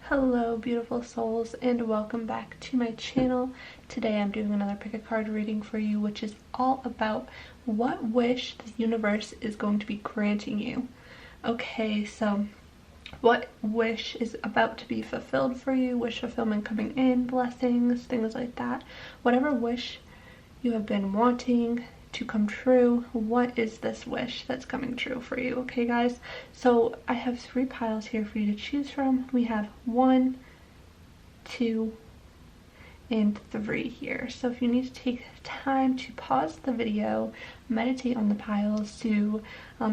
Hello beautiful souls, and welcome back to my channel. Today I'm doing another pick a card reading for you, which is all about what wish the universe is going to be granting you. Okay, so what wish is about to be fulfilled for you, wish fulfillment coming in, blessings, things like that. Whatever wish you have been wanting to come true, what is this wish that's coming true for you? Okay guys, so I have 3 piles here for you to choose from. We have 1, 2, and 3 here. So if you need to take time to pause the video, meditate on the piles to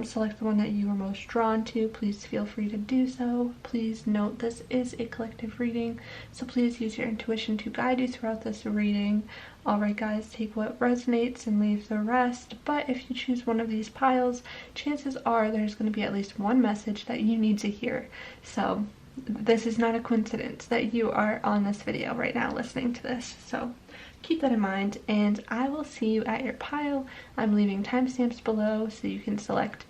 select the one that you are most drawn to, please feel free to do so. Please note this is a collective reading, so please use your intuition to guide you throughout this reading. Alright guys, take what resonates and leave the rest, but if you choose one of these piles, chances are there's going to be at least one message that you need to hear. So this is not a coincidence that you are on this video right now listening to this, so keep that in mind, and I will see you at your pile. I'm leaving timestamps below so you can select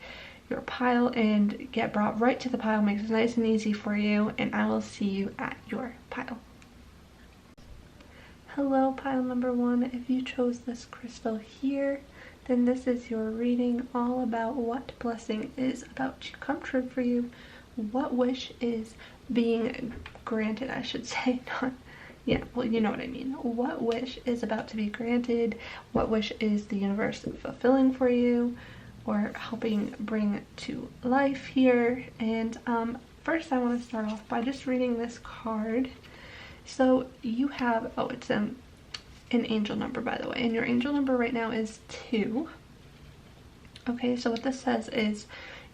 your pile and get brought right to the pile. Makes it nice and easy for you, and I will see you at your pile. Hello pile number 1. If you chose this crystal here, then this is your reading all about what blessing is about to come true for you. What wish is being granted, I should say. Not, yeah, well, you know what I mean. What wish is about to be granted? What wish is the universe fulfilling for you or helping bring to life here? And first I want to start off by just reading this card. So you have, oh, it's an angel number, by the way, and your angel number right now is 2. Okay, so what this says is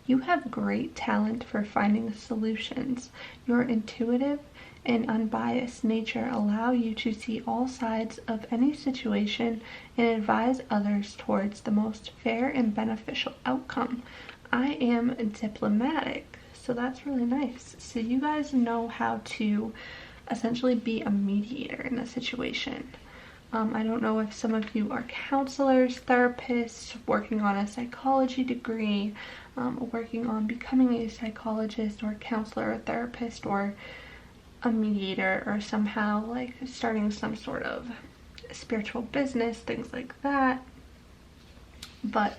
you have great talent for finding solutions. Your intuitive and unbiased nature allow you to see all sides of any situation and advise others towards the most fair and beneficial outcome. I am diplomatic, so that's really nice. So you guys know how to essentially be a mediator in a situation. I don't know if some of you are counselors, therapists, working on a psychology degree, working on becoming a psychologist or counselor or therapist or a mediator, or somehow like starting some sort of spiritual business, things like that. But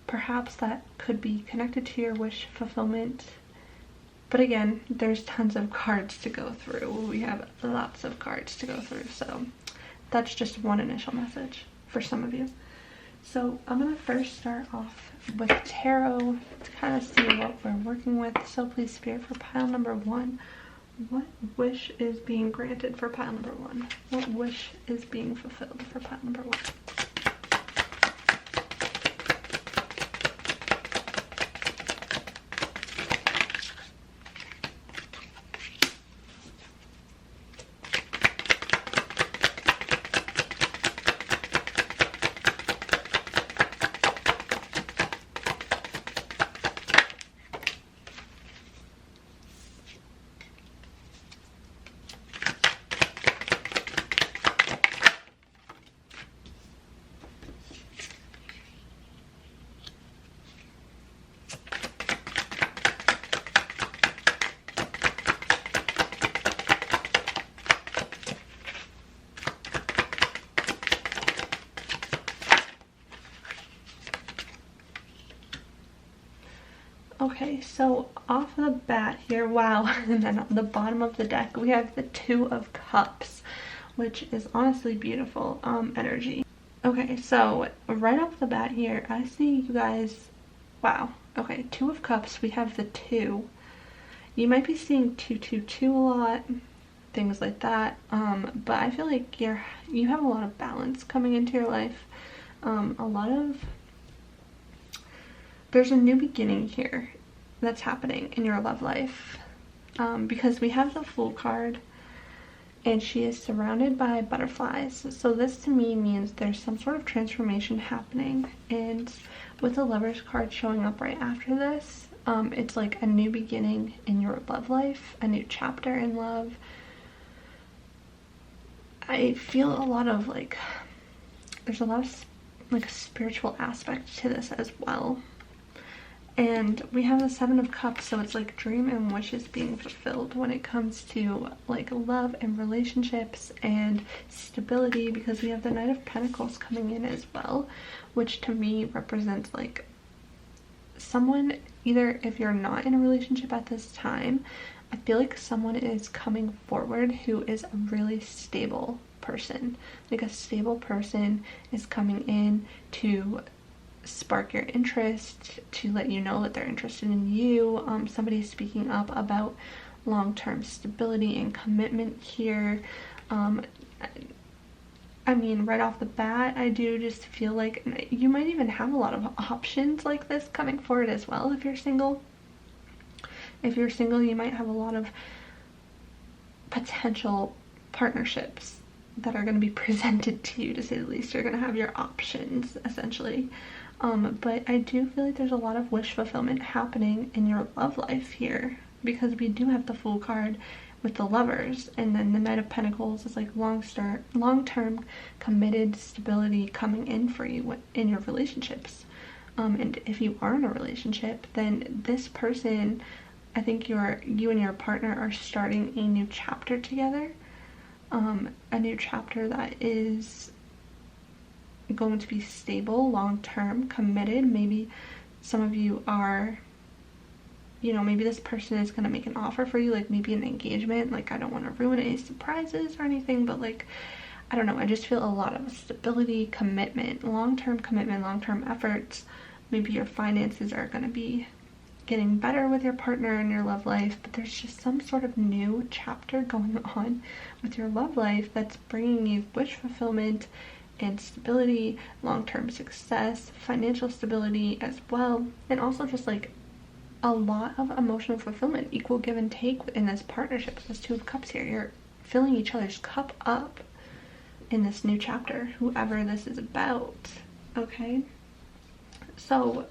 perhaps that could be connected to your wish fulfillment. But again, there's tons of cards to go through. We have lots of cards to go through, so that's just one initial message for some of you. So I'm going to first start off with tarot to kind of see what we're working with. So please, Spirit, for pile number 1, what wish is being granted for pile number 1? What wish is being fulfilled for pile number 1? Okay, so off the bat here, wow, and then on the bottom of the deck we have the 2 of Cups, which is honestly beautiful energy. Okay, so right off the bat here, I see you guys, wow, okay, 2 of Cups, we have the 2. You might be seeing 222 a lot, things like that, but I feel like you have a lot of balance coming into your life. There's a new beginning here that's happening in your love life, because we have the Fool card and she is surrounded by butterflies. So this to me means there's some sort of transformation happening, and with the Lovers card showing up right after this, it's like a new beginning in your love life, a new chapter in love. I feel a lot of like, there's a lot of like a spiritual aspect to this as well. And we have the Seven of Cups, so it's like dream and wishes being fulfilled when it comes to like love and relationships and stability, because we have the Knight of Pentacles coming in as well, which to me represents like someone, either if you're not in a relationship at this time, I feel like someone is coming forward who is a really stable person. Like a stable person is coming in to spark your interest, to let you know that they're interested in you. Somebody is speaking up about long-term stability and commitment here. I mean, right off the bat, I do just feel like you might even have a lot of options like this coming forward as well if you're single. If you're single, you might have a lot of potential partnerships that are going to be presented to you, to say the least. You're going to have your options, essentially. But I do feel like there's a lot of wish fulfillment happening in your love life here, because we do have the Fool card with the Lovers, and then the Knight of Pentacles is like long-term committed stability coming in for you in your relationships. And if you are in a relationship, then this person, I think you and your partner are starting a new chapter together. A new chapter that is going to be stable, long-term, committed. Maybe some of you are, you know, maybe this person is going to make an offer for you, like maybe an engagement. Like, I don't want to ruin any surprises or anything, but like, I don't know, I just feel a lot of stability, commitment, long-term efforts. Maybe your finances are going to be getting better with your partner in your love life, but there's just some sort of new chapter going on with your love life that's bringing you wish fulfillment and stability, long-term success, financial stability as well, and also just like a lot of emotional fulfillment, equal give and take in this partnership. This Two of Cups here, you're filling each other's cup up in this new chapter, whoever this is about. Okay, so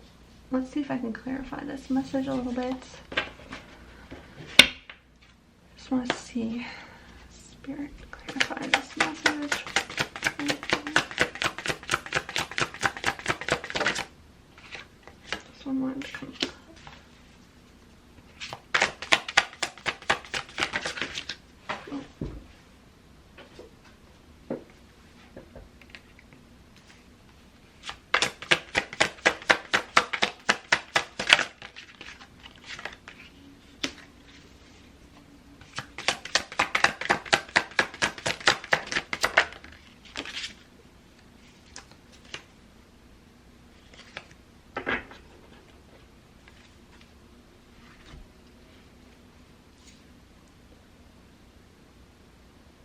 let's see if I can clarify this message a little bit. Just want to see, Spirit, clarify this message. This one wanted to come up.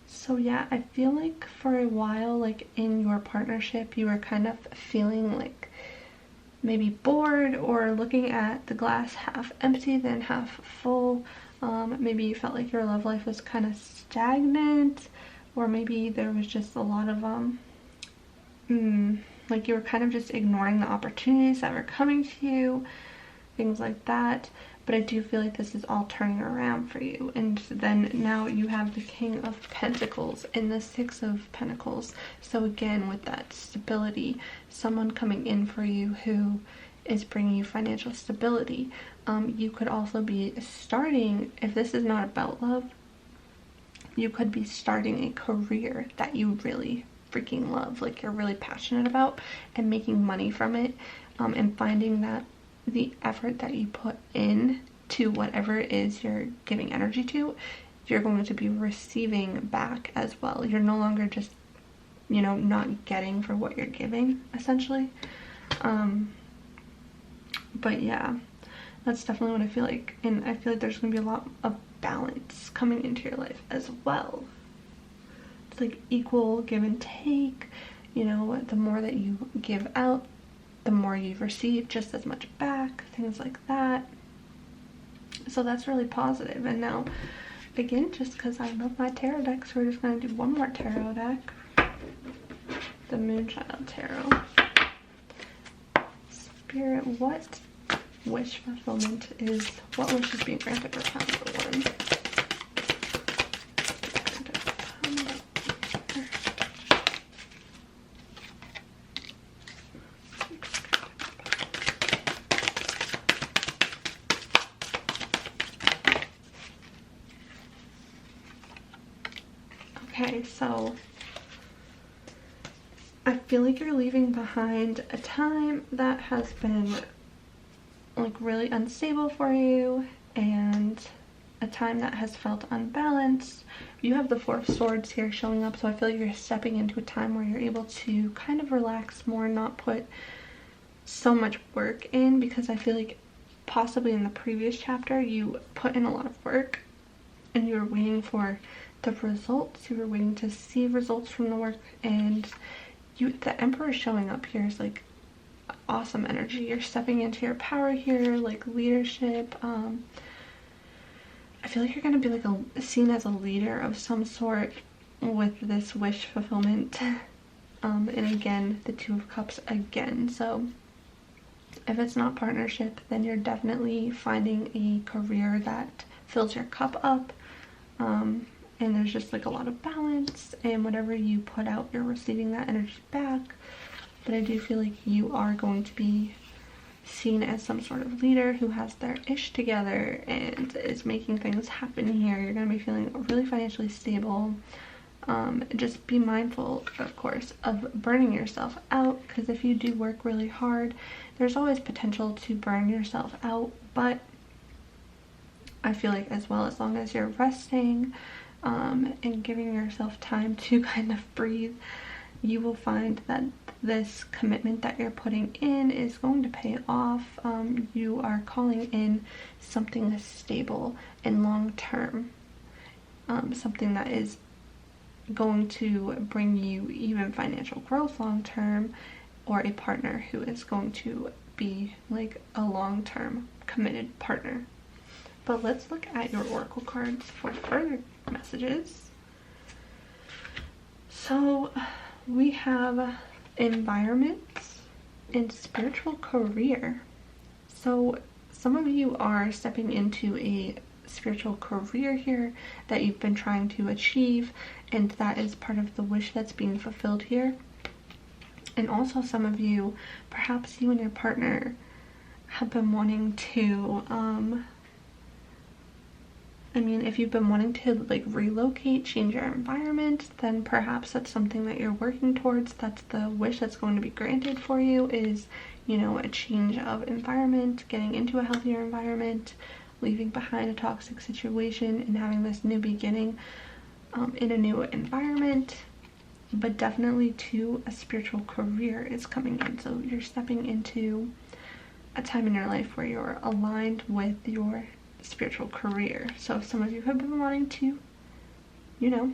So yeah, I feel like for a while, like in your partnership, you were kind of feeling like maybe bored or looking at the glass half empty than half full. Maybe you felt like your love life was kind of stagnant, or maybe there was just a lot of like you were kind of just ignoring the opportunities that were coming to you, things like that. But I do feel like this is all turning around for you. And then now you have the King of Pentacles and the Six of Pentacles. So again, with that stability, someone coming in for you who is bringing you financial stability. You could also be starting, if this is not about love, you could be starting a career that you really freaking love, like you're really passionate about, and making money from it, and finding that the effort that you put in to whatever it is you're giving energy to, you're going to be receiving back as well. You're no longer just, you know, not getting for what you're giving, essentially. But yeah, that's definitely what I feel like. And I feel like there's going to be a lot of balance coming into your life as well. It's like equal give and take. You know, the more that you give out, the more you receive just as much back, things like that. So that's really positive. And now, again, just because I love my tarot decks, we're just going to do one more tarot deck. The Moonchild Tarot. Spirit, what wish fulfillment is, what wish is being granted for Pound One? Okay, so I feel like you're leaving behind a time that has been like really unstable for you, and a time that has felt unbalanced. You have the Four of Swords here showing up, so I feel like you're stepping into a time where you're able to kind of relax more, not put so much work in, because I feel like possibly in the previous chapter you put in a lot of work and you were waiting for the results. You were waiting to see results from the work, and the Emperor showing up here is like awesome energy. You're stepping into your power here, like leadership. I feel like you're going to be like seen as a leader of some sort with this wish fulfillment. And again, the Two of Cups again. So if it's not partnership, then you're definitely finding a career that fills your cup up. And there's just like a lot of balance, and whatever you put out, you're receiving that energy back. But I do feel like you are going to be seen as some sort of leader who has their ish together and is making things happen here. You're going to be feeling really financially stable. Just be mindful, of course, of burning yourself out, because if you do work really hard, there's always potential to burn yourself out. But I feel like as long as you're resting and giving yourself time to kind of breathe, you will find that this commitment that you're putting in is going to pay off. You are calling in something stable and long-term, something that is going to bring you even financial growth long-term, or a partner who is going to be like a long-term committed partner. But let's look at your oracle cards for further messages. So we have environments and spiritual career. So some of you are stepping into a spiritual career here that you've been trying to achieve, and that is part of the wish that's being fulfilled here. And also some of you, perhaps you and your partner, have been wanting to if you've been wanting to like relocate, change your environment, then perhaps that's something that you're working towards. That's the wish that's going to be granted for you, is, you know, a change of environment, getting into a healthier environment, leaving behind a toxic situation, and having this new beginning in a new environment. But definitely too, a spiritual career is coming in. So you're stepping into a time in your life where you're aligned with your spiritual career. So if some of you have been wanting to, you know,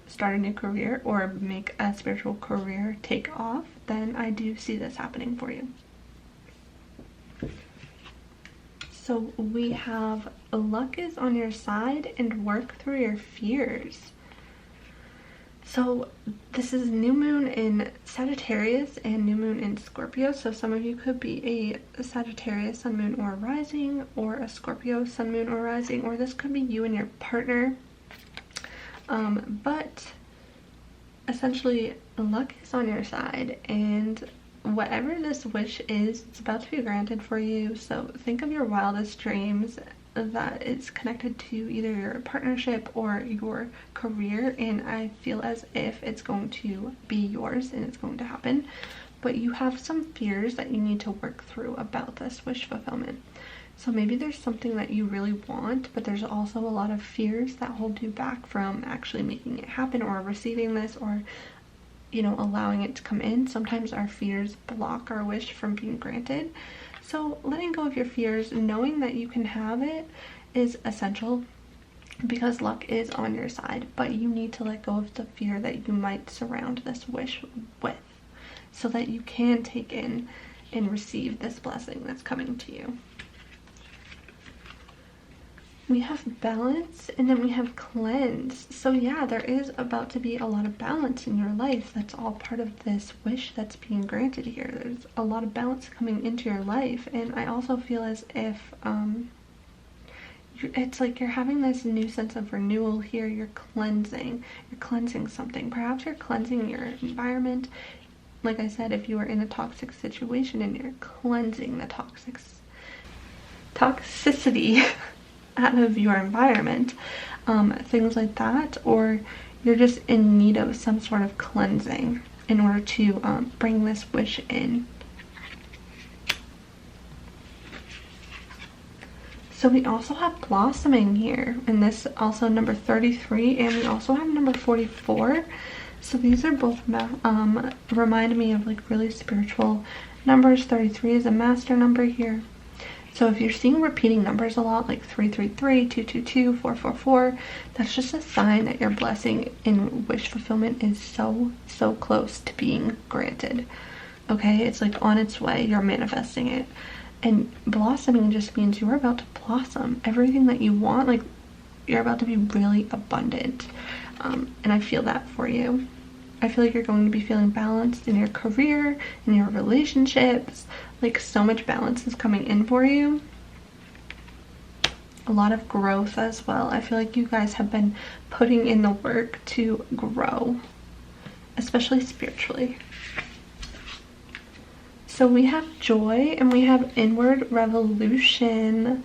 start a new career or make a spiritual career take off, then I do see this happening for you. So we have luck is on your side and work through your fears. So this is new moon in Sagittarius and new moon in Scorpio. So some of you could be a Sagittarius sun, moon, or rising, or a Scorpio sun, moon, or rising, or this could be you and your partner. But essentially luck is on your side, and whatever this wish is, it's about to be granted for you. So think of your wildest dreams that is connected to either your partnership or your career, and I feel as if it's going to be yours and it's going to happen. But you have some fears that you need to work through about this wish fulfillment. So maybe there's something that you really want, but there's also a lot of fears that hold you back from actually making it happen, or receiving this, or, you know, allowing it to come in. Sometimes our fears block our wish from being granted. So letting go of your fears, knowing that you can have it, is essential, because luck is on your side. But you need to let go of the fear that you might surround this wish with, so that you can take in and receive this blessing that's coming to you. We have balance, and then we have cleanse. So yeah, there is about to be a lot of balance in your life. That's all part of this wish that's being granted here. There's a lot of balance coming into your life, and I also feel as if it's like you're having this new sense of renewal here. You're cleansing something. Perhaps you're cleansing your environment. Like I said, if you are in a toxic situation and you're cleansing the toxicity out of your environment, things like that. Or you're just in need of some sort of cleansing in order to bring this wish in. So we also have blossoming here, and this also number 33, and we also have number 44. So these are both remind me of like really spiritual numbers. 33 is a master number here. So if you're seeing repeating numbers a lot, like 333, 222, 444, that's just a sign that your blessing in wish fulfillment is so close to being granted. Okay, it's like on its way, you're manifesting it. And blossoming just means you're about to blossom. Everything that you want, like you're about to be really abundant. And I feel that for you. I feel like you're going to be feeling balanced in your career, in your relationships. Like so much balance is coming in for you. A lot of growth as well. I feel like you guys have been putting in the work to grow, especially spiritually. So we have joy and we have inward revolution.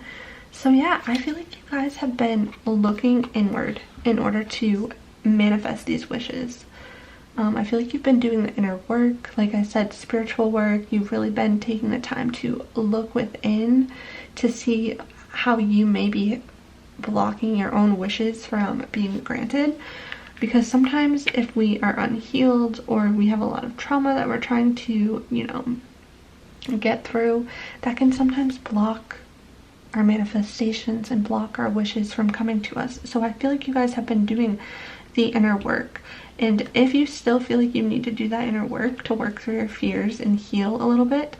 So yeah, I feel like you guys have been looking inward in order to manifest these wishes. I feel like you've been doing the inner work, like I said, spiritual work. You've really been taking the time to look within to see how you may be blocking your own wishes from being granted. Because sometimes if we are unhealed or we have a lot of trauma that we're trying to, you know, get through, that can sometimes block our manifestations and block our wishes from coming to us. So I feel like you guys have been doing the inner work. And if you still feel like you need to do that inner work to work through your fears and heal a little bit,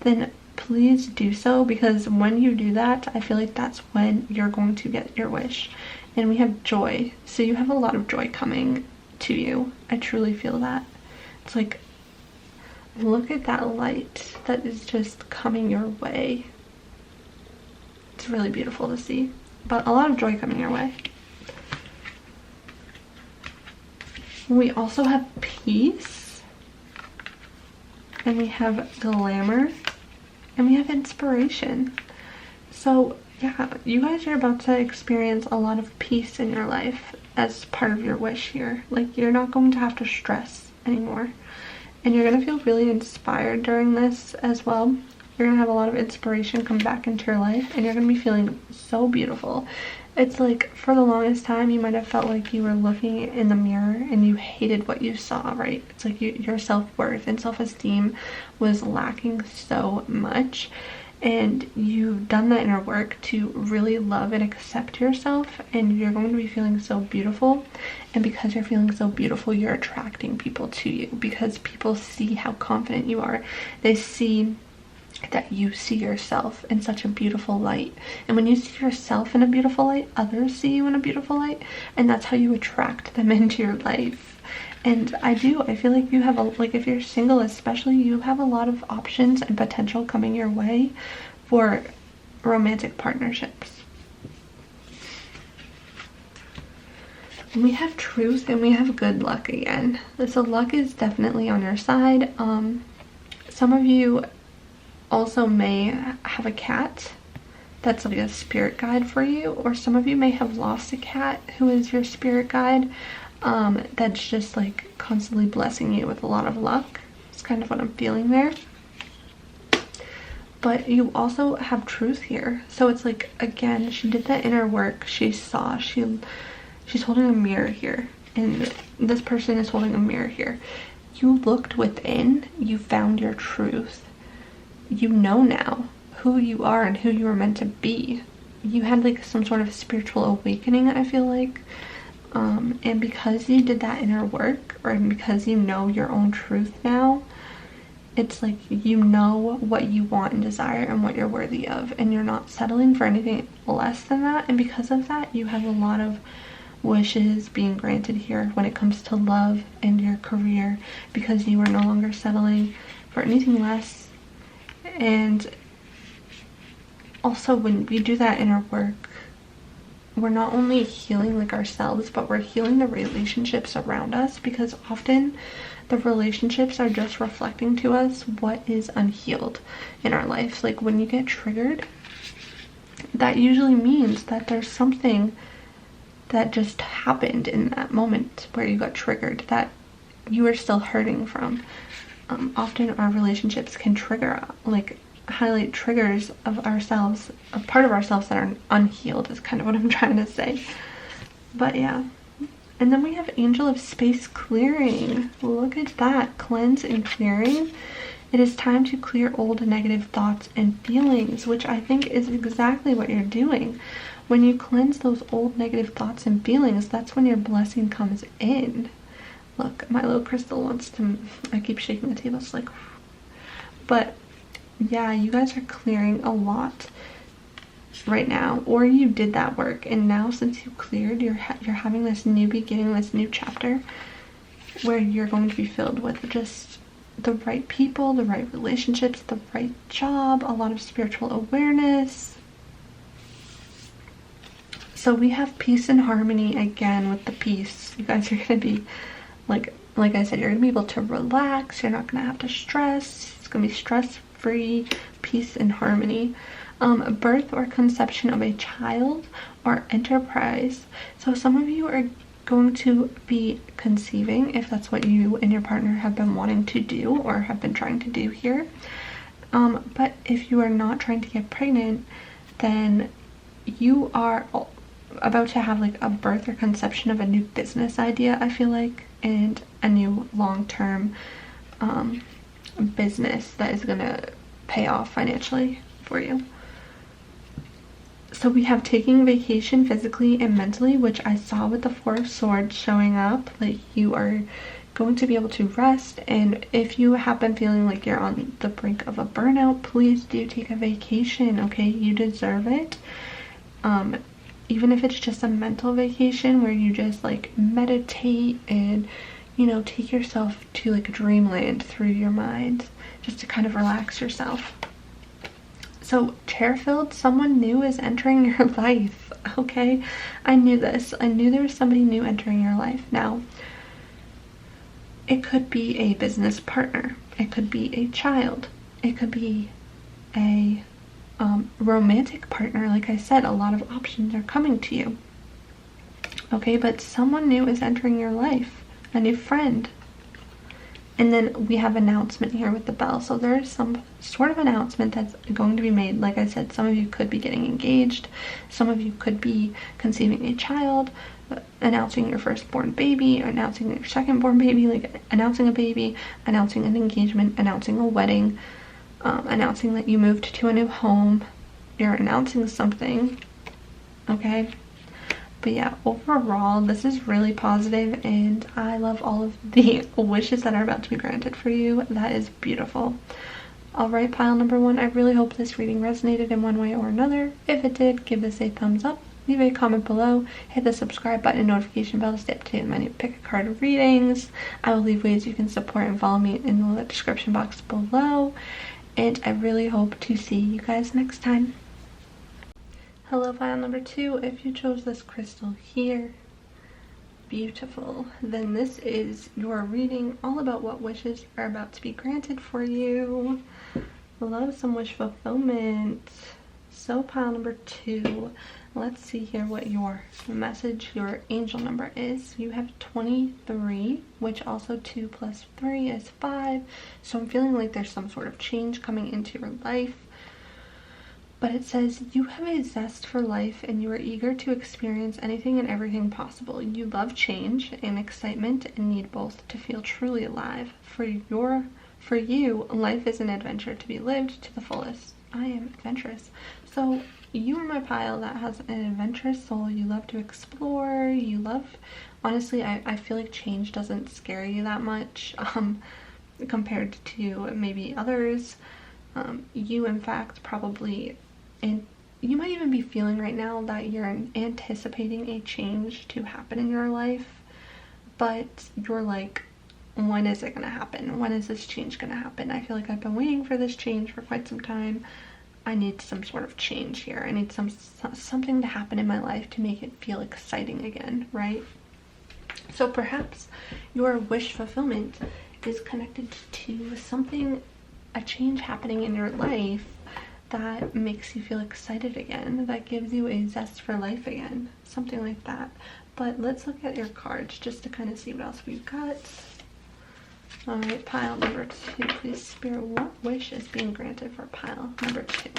then please do so, because when you do that, I feel like that's when you're going to get your wish. And we have joy. So you have a lot of joy coming to you. I truly feel that. It's like, look at that light that is just coming your way. It's really beautiful to see. But a lot of joy coming your way. We also have peace, and we have glamour, and we have inspiration. So yeah, you guys are about to experience a lot of peace in your life as part of your wish here. Like, you're not going to have to stress anymore, and you're going to feel really inspired during this as well. You're going to have a lot of inspiration come back into your life, and you're going to be feeling so beautiful. It's like, for the longest time, you might have felt like you were looking in the mirror and you hated what you saw, right? It's like your self-worth and self-esteem was lacking so much. And you've done that inner work to really love and accept yourself. And you're going to be feeling so beautiful. And because you're feeling so beautiful, you're attracting people to you. Because people see how confident you are. They see that you see yourself in such a beautiful light, and when you see yourself in a beautiful light, others see you in a beautiful light, and that's how you attract them into your life. And I feel like you have like, if you're single especially, you have a lot of options and potential coming your way for romantic partnerships. We have truth and we have good luck again. So luck is definitely on your side. Some of you also may have a cat that's like a spirit guide for you, or some of you may have lost a cat who is your spirit guide, that's just like constantly blessing you with a lot of luck. It's kind of what I'm feeling there. But you also have truth here. So it's like, again, she did that inner work. She saw, she's holding a mirror here, and this person is holding a mirror here. You looked within, you found your truth. You know now who you are and who you were meant to be. You had like some sort of spiritual awakening, I feel like. And because you did that inner work, or because you know your own truth now, it's like you know what you want and desire and what you're worthy of, and you're not settling for anything less than that. And because of that, you have a lot of wishes being granted here when it comes to love and your career, because you are no longer settling for anything less. And also, when we do that inner work, we're not only healing like ourselves, but we're healing the relationships around us, because often the relationships are just reflecting to us what is unhealed in our life. Like, when you get triggered, that usually means that there's something that just happened in that moment where you got triggered that you are still hurting from. Often our relationships can trigger, like highlight triggers of ourselves, a part of ourselves that are unhealed is kind of what I'm trying to say. But yeah. And then we have Angel of Space Clearing. Look at that. Cleanse and clearing. It is time to clear old negative thoughts and feelings, which I think is exactly what you're doing. When you cleanse those old negative thoughts and feelings, that's when your blessing comes in. Look, my little crystal wants to, I keep shaking the table, it's like, but yeah, you guys are clearing a lot right now, or you did that work, and now since you cleared, you're having this new beginning, this new chapter where you're going to be filled with just the right people, the right relationships, the right job, a lot of spiritual awareness. So we have peace and harmony again with the peace. You guys are going to be like I said, you're going to be able to relax. You're not going to have to stress. It's going to be stress-free, peace and harmony. Birth or conception of a child or enterprise. So some of you are going to be conceiving if that's what you and your partner have been wanting to do or have been trying to do here. But if you are not trying to get pregnant, then you are about to have like a birth or conception of a new business idea, I feel like, and a new long-term business that is going to pay off financially for you. So we have taking vacation physically and mentally, which I saw with the Four of Swords showing up. Like, you are going to be able to rest, and if you have been feeling like you're on the brink of a burnout, please do take a vacation, okay? You deserve it. Even if it's just a mental vacation where you just like meditate and, you know, take yourself to like a dreamland through your mind just to kind of relax yourself. So chair-filled, someone new is entering your life, okay? I knew this. I knew there was somebody new entering your life. Now, it could be a business partner. It could be a child. It could be a romantic partner. Like I said, a lot of options are coming to you. Okay, but someone new is entering your life. A new friend. And then we have announcement here with the bell. So there's some sort of announcement that's going to be made. Like I said, some of you could be getting engaged. Some of you could be conceiving a child, announcing your firstborn baby, announcing your secondborn baby, like announcing a baby, announcing an engagement, announcing a wedding, announcing that you moved to a new home. You're announcing something, okay? But yeah, overall, this is really positive, and I love all of the wishes that are about to be granted for you. That is beautiful. Alright, pile number one, I really hope this reading resonated in one way or another. If it did, give this a thumbs up. Leave a comment below. Hit the subscribe button and notification bell to stay up to date with my new pick a card readings. I will leave ways you can support and follow me in the description box below. And I really hope to see you guys next time. Hello, pile number two. If you chose this crystal here, beautiful, then this is your reading all about what wishes are about to be granted for you. Love some wish fulfillment. So pile number two, let's see here what your message, your angel number is. You have 23, which also 2 plus 3 is 5. So I'm feeling like there's some sort of change coming into your life. But it says, you have a zest for life and you are eager to experience anything and everything possible. You love change and excitement and need both to feel truly alive. For you, life is an adventure to be lived to the fullest. I am adventurous. So you are my pile that has an adventurous soul. You love to explore. You love, honestly, I feel like change doesn't scare you that much compared to maybe others. You, in fact, probably... And you might even be feeling right now that you're anticipating a change to happen in your life, but you're like, when is it going to happen? When is this change going to happen? I feel like I've been waiting for this change for quite some time. I need some sort of change here. I need something to happen in my life to make it feel exciting again, right? So perhaps your wish fulfillment is connected to something, a change happening in your life that makes you feel excited again, that gives you a zest for life again, something like that. But let's look at your cards just to kind of see what else we've got. All right, pile number 2, please Spirit, what wish is being granted for pile number 2?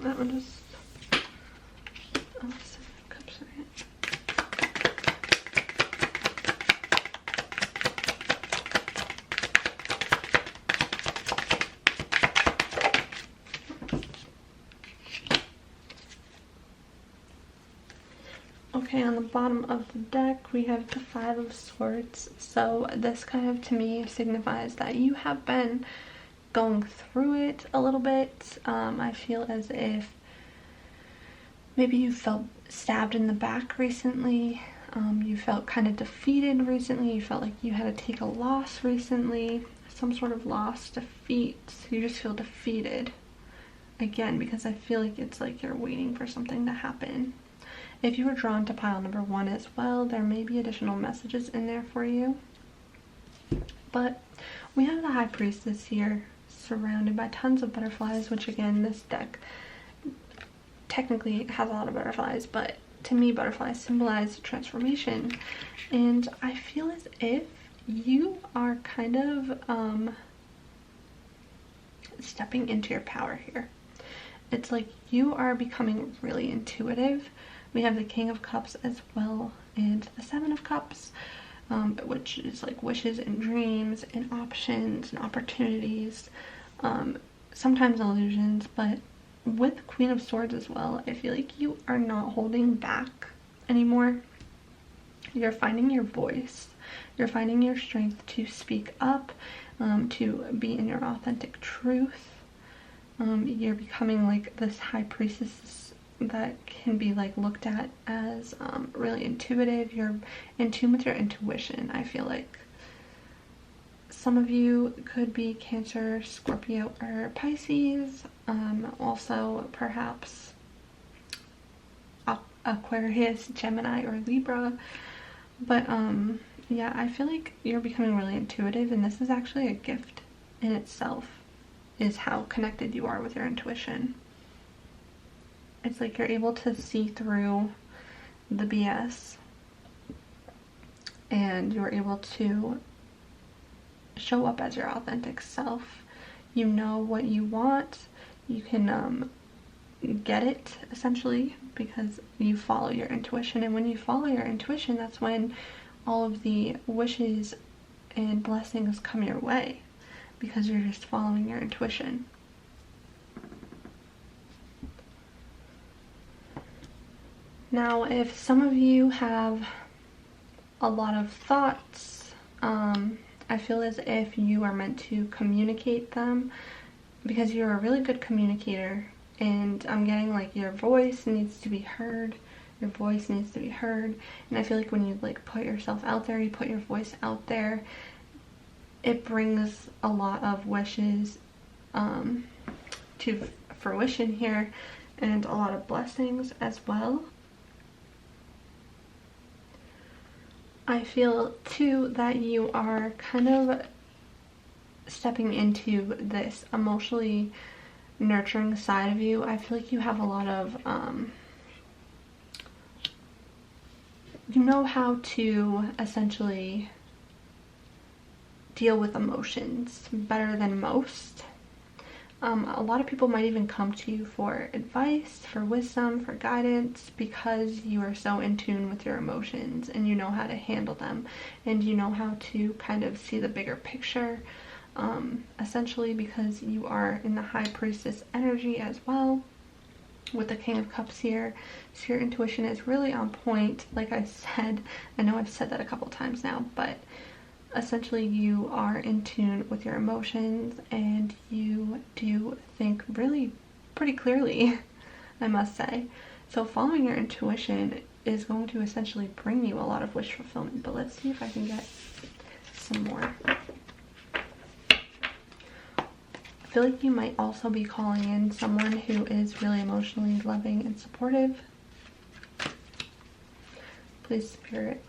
That one just, oh, 7 of Cups, right? Okay, on the bottom of the deck, we have the 5 of Swords. So this kind of, to me, signifies that you have been going through it a little bit. I feel as if maybe you felt stabbed in the back recently. You felt kind of defeated recently. You felt like you had to take a loss recently. Some sort of loss, defeat. You just feel defeated. Again, because I feel like it's like you're waiting for something to happen. If you were drawn to pile number 1 as well, there may be additional messages in there for you. But we have the High Priestess here, surrounded by tons of butterflies, which again, this deck technically has a lot of butterflies, but to me, butterflies symbolize transformation. And I feel as if you are kind of stepping into your power here. It's like you are becoming really intuitive. We have the King of Cups as well, and the 7 of Cups, which is like wishes and dreams and options and opportunities, sometimes illusions. But with Queen of Swords as well, I feel like you are not holding back anymore. You're finding your voice. You're finding your strength to speak up, to be in your authentic truth. You're becoming like this High Priestess that can be like looked at as really intuitive. You're in tune with your intuition. I feel like some of you could be Cancer, Scorpio, or Pisces. Also perhaps Aquarius, Gemini, or Libra. But yeah, I feel like you're becoming really intuitive, and this is actually a gift in itself, is how connected you are with your intuition. It's like you're able to see through the BS, and you're able to show up as your authentic self. You know what you want. You can get it, essentially, because you follow your intuition. And when you follow your intuition, that's when all of the wishes and blessings come your way, because you're just following your intuition. Now, if some of you have a lot of thoughts, I feel as if you are meant to communicate them, because you're a really good communicator, and I'm getting like your voice needs to be heard. Your voice needs to be heard, and I feel like when you like put yourself out there, you put your voice out there, it brings a lot of wishes to fruition here, and a lot of blessings as well. I feel too that you are kind of stepping into this emotionally nurturing side of you. I feel like you have a lot of, you know how to essentially deal with emotions better than most. A lot of people might even come to you for advice, for wisdom, for guidance, because you are so in tune with your emotions, and you know how to handle them, and you know how to kind of see the bigger picture, essentially, because you are in the High Priestess energy as well with the King of Cups here. So your intuition is really on point. Like I said, I know I've said that a couple times now, but essentially you are in tune with your emotions, and you do think really pretty clearly, I must say. So following your intuition is going to essentially bring you a lot of wish fulfillment. But let's see if I can get some more. I feel like you might also be calling in someone who is really emotionally loving and supportive. Please, Spirit,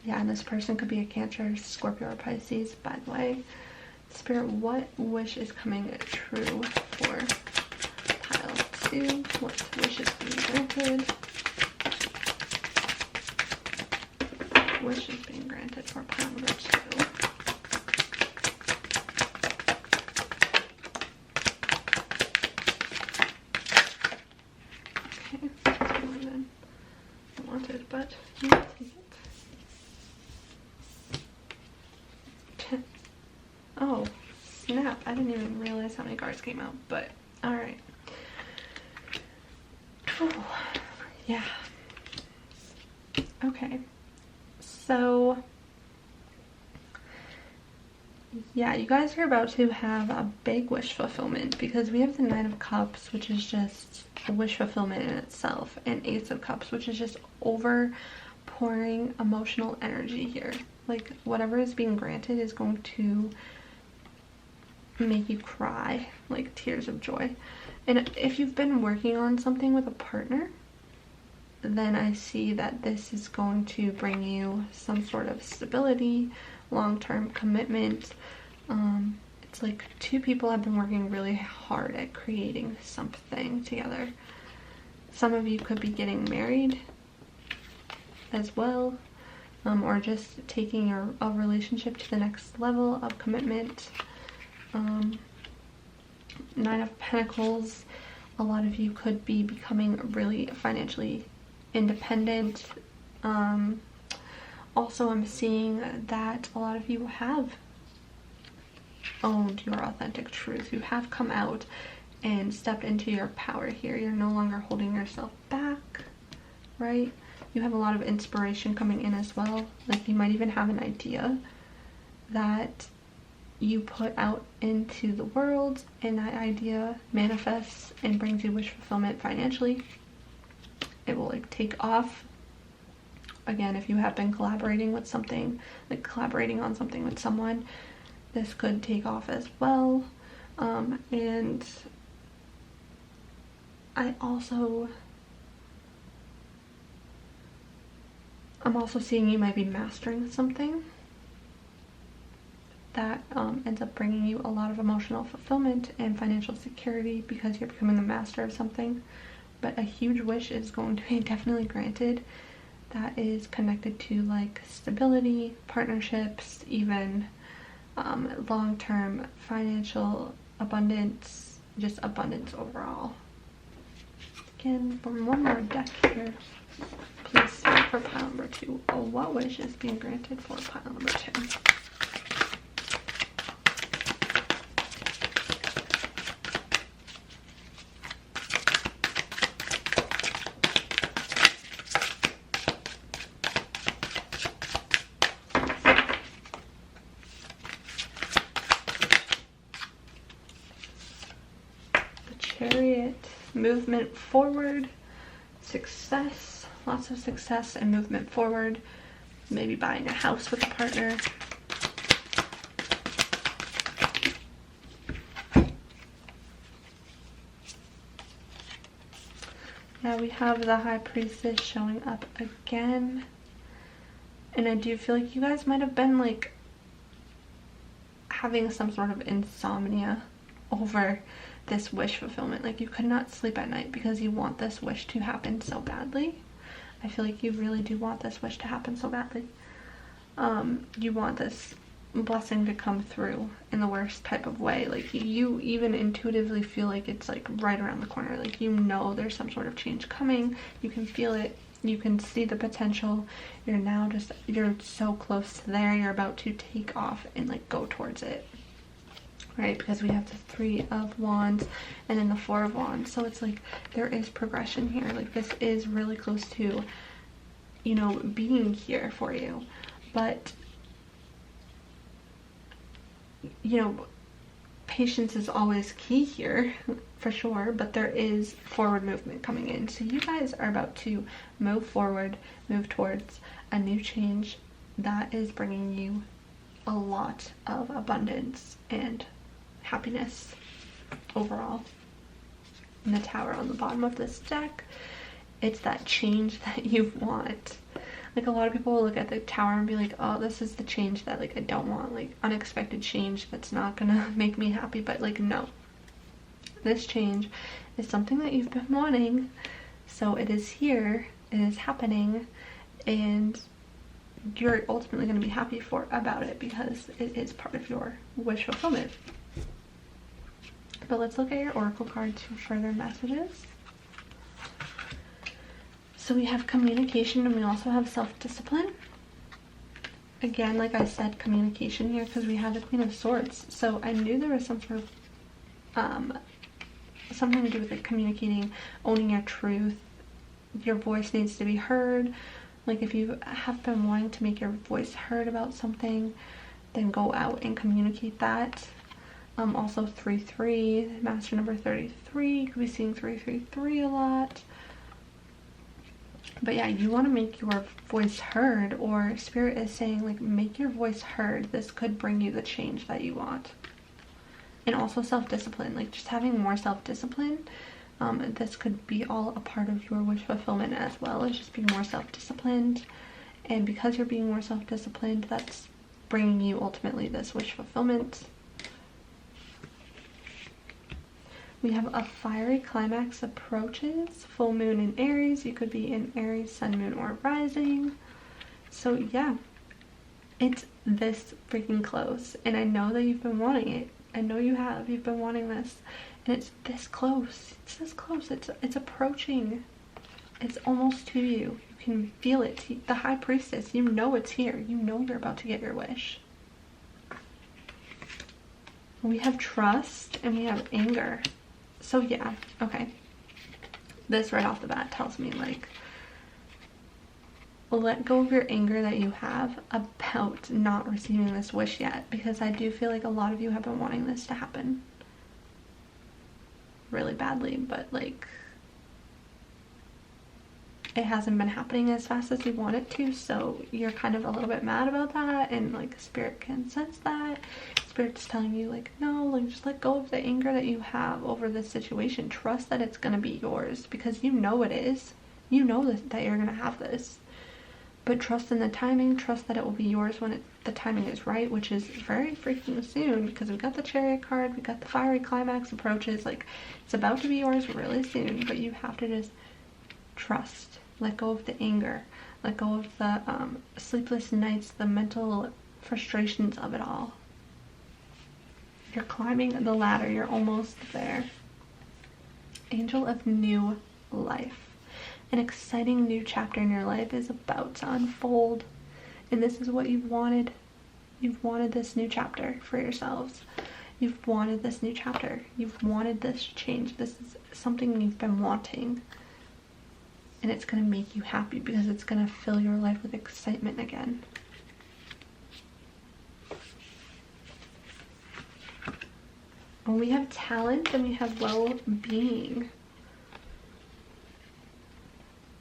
yeah, and this person could be a Cancer, Scorpio, or Pisces, by the way. Spirit, what wish is coming true for pile 2? What wish is being granted? Wish is being granted for pile number 2. Okay, that's more than I wanted, but you can take it. Oh, snap. I didn't even realize how many cards came out, but alright. Yeah. Okay. So, yeah, you guys are about to have a big wish fulfillment because we have the Nine of Cups, which is just a wish fulfillment in itself, and Ace of Cups, which is just overpouring emotional energy here. Like, whatever is being granted is going to make you cry, like tears of joy. And if you've been working on something with a partner, then I see that this is going to bring you some sort of stability, long-term commitment. It's like two people have been working really hard at creating something together. Some of you could be getting married as well, or just taking a relationship to the next level of commitment. Nine of Pentacles, a lot of you could be becoming really financially independent. Also, I'm seeing that a lot of you have owned your authentic truth. You have come out and stepped into your power here. You're no longer holding yourself back, right? You have a lot of inspiration coming in as well. Like, you might even have an idea that you put out into the world, and that idea manifests and brings you wish fulfillment financially. It will like take off. Again, if you have been collaborating with something, like collaborating on something with someone, this could take off as well. And I'm also seeing you might be mastering something that ends up bringing you a lot of emotional fulfillment and financial security because you're becoming a master of something. But a huge wish is going to be definitely granted that is connected to like stability, partnerships, even long-term financial abundance, just abundance overall. Again, one more deck here. Please speak for pile number 2. Oh, what wish is being granted for pile number 2? Chariot, movement forward, success, lots of success and movement forward, maybe buying a house with a partner. Yeah, we have the High Priestess showing up again, and I do feel like you guys might have been like having some sort of insomnia over this wish fulfillment. Like, you could not sleep at night because you want this wish to happen so badly. I feel like you really do want this wish to happen so badly. You want this blessing to come through in the worst type of way. Like, you even intuitively feel like it's like right around the corner. Like, you know there's some sort of change coming. You can feel it. You can see the potential. You're so close to there. You're about to take off and like go towards it. Right, because we have the Three of Wands and then the Four of Wands. So it's like there is progression here. Like, this is really close to, you know, being here for you. But, you know, patience is always key here for sure. But there is forward movement coming in. So you guys are about to move forward, move towards a new change that is bringing you a lot of abundance and happiness overall. And the Tower on the bottom of this deck it's that change that you want. Like, a lot of people will look at the Tower and be like, oh, this is the change that, like, I don't want, like, unexpected change that's not gonna make me happy. But, like, no, this change is something that you've been wanting, so it is here, it is happening, and you're ultimately going to be happy about it because it is part of your wish fulfillment. But let's look at your oracle cards for further messages. So we have communication, and we also have self-discipline. Again, like I said, communication here, because we have the Queen of Swords. So I knew there was some sort of something to do with like communicating, owning your truth. Your voice needs to be heard. Like, if you have been wanting to make your voice heard about something, then go out and communicate that. Also 3-3, master number 33, you could be seeing 333 a lot. But yeah, you want to make your voice heard, or Spirit is saying, like, make your voice heard. This could bring you the change that you want. And also self-discipline, like just having more self-discipline. This could be all a part of your wish fulfillment as well, as just being more self-disciplined. And because you're being more self-disciplined, that's bringing you ultimately this wish fulfillment. We have a fiery climax approaches, full moon in Aries. You could be in Aries, sun, moon, or rising. So yeah, it's this freaking close. And I know that you've been wanting it. I know you have. You've been wanting this. And it's this close. It's this close. It's approaching. It's almost to you. You can feel it. The High Priestess, you know it's here. You know you're about to get your wish. We have trust and we have anger. So yeah, okay. This right off the bat tells me, like, let go of your anger that you have about not receiving this wish yet, because I do feel like a lot of you have been wanting this to happen really badly, but like it hasn't been happening as fast as you want it to, so you're kind of a little bit mad about that, and like Spirit can sense that. Spirit's telling you, like, no, like, just let go of the anger that you have over this situation. Trust that it's gonna be yours, because you know it is. You know that you're gonna have this. But trust in the timing. Trust that it will be yours when the timing is right, which is very freaking soon, because we got the Chariot card, we got the fiery climax approaches. Like, it's about to be yours really soon, but you have to just trust. Let go of the anger. Let go of the sleepless nights, the mental frustrations of it all. You're climbing the ladder. You're almost there. Angel of new life. An exciting new chapter in your life is about to unfold. And this is what you've wanted. You've wanted this new chapter for yourselves. You've wanted this new chapter. You've wanted this change. This is something you've been wanting. And it's going to make you happy, because it's going to fill your life with excitement again. Well, we have talent and we have well-being.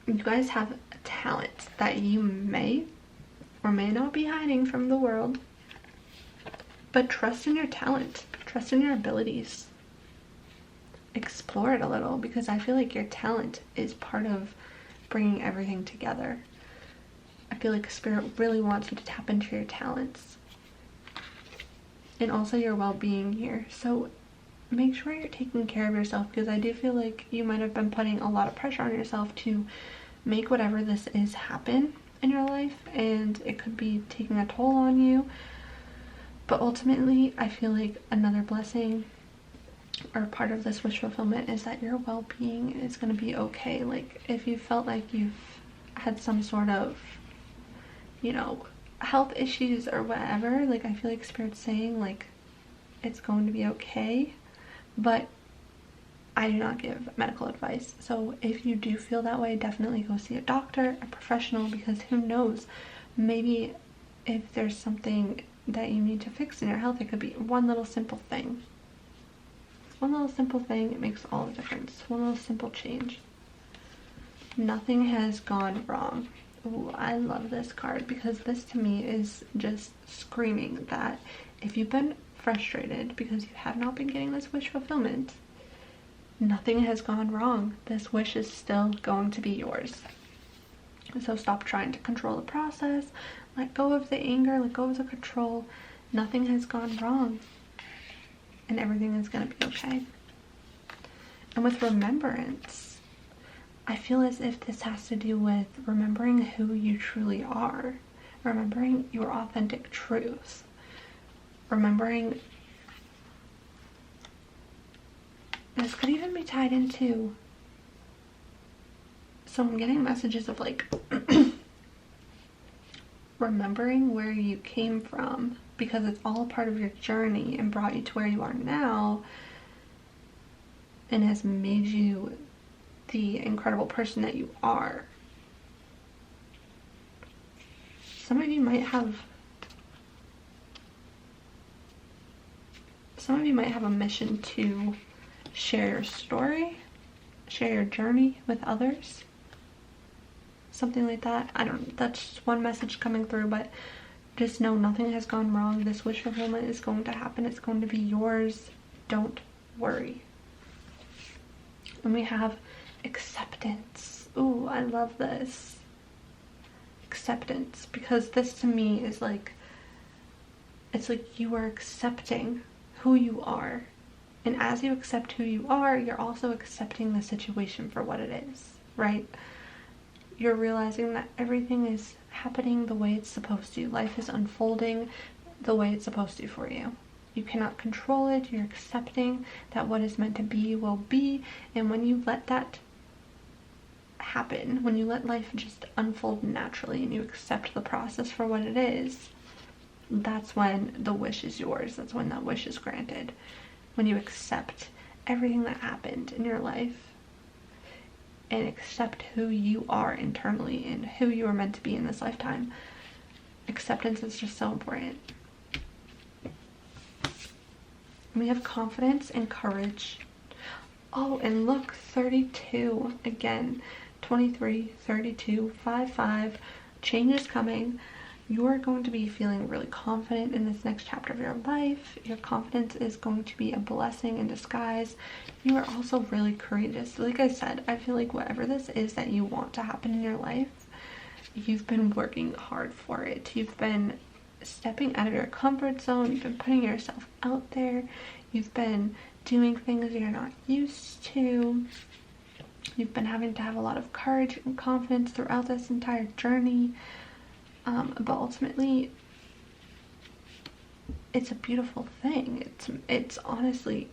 You guys have a talent that you may or may not be hiding from the world. But trust in your talent. Trust in your abilities. Explore it a little, because I feel like your talent is part of bringing everything together. I feel like Spirit really wants you to tap into your talents. And also your well-being here. So make sure you're taking care of yourself, because I do feel like you might have been putting a lot of pressure on yourself to make whatever this is happen in your life, and it could be taking a toll on you. But ultimately, I feel like another blessing or part of this wish fulfillment is that your well-being is going to be okay. Like, if you felt like you've had some sort of, you know, health issues or whatever, like, I feel like Spirit's saying, like, it's going to be okay. But I do not give medical advice. So if you do feel that way, definitely go see a doctor, a professional, because who knows, maybe if there's something that you need to fix in your health, it could be one little simple thing. One little simple thing, it makes all the difference. One little simple change. Nothing has gone wrong. Ooh, I love this card, because this to me is just screaming that if you've been frustrated because you have not been getting this wish fulfillment, nothing has gone wrong. This wish is still going to be yours. So stop trying to control the process. Let go of the anger, let go of the control. Nothing has gone wrong. And everything is going to be okay. And with remembrance, I feel as if this has to do with remembering who you truly are. Remembering your authentic truth. Remembering, this could even be tied into, so I'm getting messages of like remembering where you came from, because it's all a part of your journey and brought you to where you are now and has made you the incredible person that you are. Some of you might have a mission to share your story, share your journey with others. Something like that. I don't, that's just one message coming through, but just know nothing has gone wrong. This wish fulfillment is going to happen. It's going to be yours. Don't worry. And we have acceptance. Ooh, I love this. Acceptance, because this to me is like, it's like you are accepting who you are. And as you accept who you are, you're also accepting the situation for what it is, right? You're realizing that everything is happening the way it's supposed to. Life is unfolding the way it's supposed to for you. You cannot control it. You're accepting that what is meant to be will be. And when you let that happen, when you let life just unfold naturally and you accept the process for what it is, that's when the wish is yours. That's when that wish is granted. When you accept everything that happened in your life and accept who you are internally and who you are meant to be in this lifetime. Acceptance is just so important. We have confidence and courage. Oh, and look, 32 again. 23, 32, 5. Change is coming. You are going to be feeling really confident in this next chapter of your life. Your confidence is going to be a blessing in disguise. You are also really courageous. Like I said, I feel like whatever this is that you want to happen in your life, you've been working hard for it. You've been stepping out of your comfort zone. You've been putting yourself out there. You've been doing things you're not used to. You've been having to have a lot of courage and confidence throughout this entire journey. But ultimately, it's a beautiful thing. It's honestly,